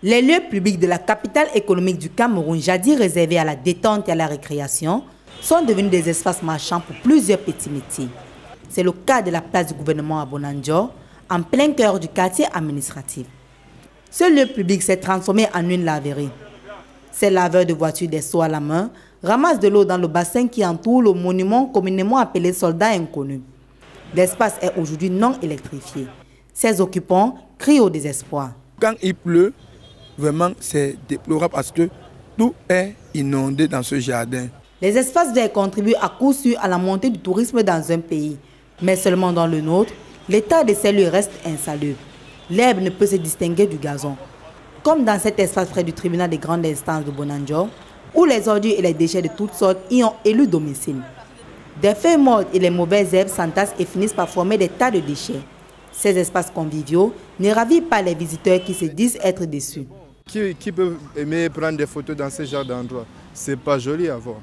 Les lieux publics de la capitale économique du Cameroun, jadis réservés à la détente et à la récréation, sont devenus des espaces marchands pour plusieurs petits métiers. C'est le cas de la place du gouvernement à Bonanjo, en plein cœur du quartier administratif. Ce lieu public s'est transformé en une laverie. Ces laveurs de voitures des seaux à la main ramassent de l'eau dans le bassin qui entoure le monument communément appelé Soldat Inconnu. L'espace est aujourd'hui non électrifié. Ses occupants crient au désespoir. Quand il pleut, vraiment c'est déplorable parce que tout est inondé dans ce jardin. Les espaces verts contribuent à coup sûr à la montée du tourisme dans un pays. Mais seulement dans le nôtre, l'état de ces lieux reste insalubre. L'herbe ne peut se distinguer du gazon. Comme dans cet espace près du tribunal des grandes instances de Bonanjo, où les ordures et les déchets de toutes sortes y ont élu domicile. Des feuilles mortes et les mauvaises herbes s'entassent et finissent par former des tas de déchets. Ces espaces conviviaux ne ravivent pas les visiteurs qui se disent être déçus. Qui peut aimer prendre des photos dans ce genre d'endroit? C'est pas joli à voir.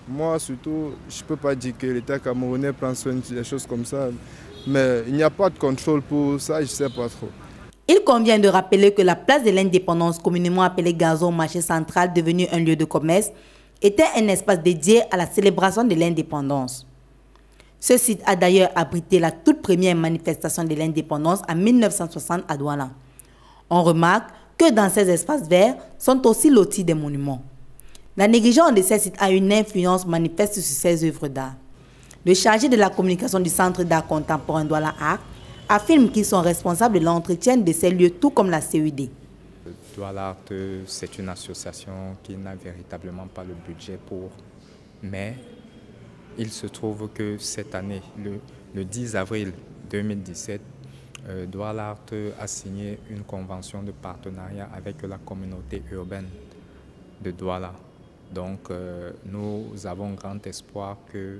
Moi surtout, je ne peux pas dire que l'État camerounais prend soin des choses comme ça. Mais il n'y a pas de contrôle pour ça, je ne sais pas trop. Il convient de rappeler que la place de l'Indépendance, communément appelée Gazon Marché Central, devenu un lieu de commerce, était un espace dédié à la célébration de l'indépendance. Ce site a d'ailleurs abrité la toute première manifestation de l'indépendance en 1960 à Douala. On remarque que dans ces espaces verts sont aussi lotis des monuments. La négligence de ces sites a une influence manifeste sur ces œuvres d'art. Le chargé de la communication du Centre d'art contemporain Douala Art affirme qu'ils sont responsables de l'entretien de ces lieux, tout comme la CED. Douala Art, c'est une association qui n'a véritablement pas le budget pour, mais il se trouve que cette année, le 10 avril 2017, Douala Art a signé une convention de partenariat avec la communauté urbaine de Douala. Donc nous avons grand espoir que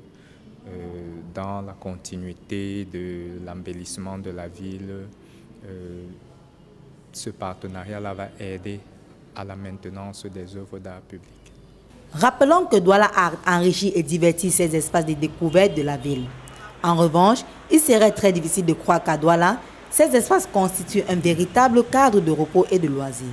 dans la continuité de l'embellissement de la ville, ce partenariat-là va aider à la maintenance des œuvres d'art public. Rappelons que Douala Art enrichit et divertit ces espaces de découverte de la ville. En revanche, il serait très difficile de croire qu'à Douala, ces espaces constituent un véritable cadre de repos et de loisirs.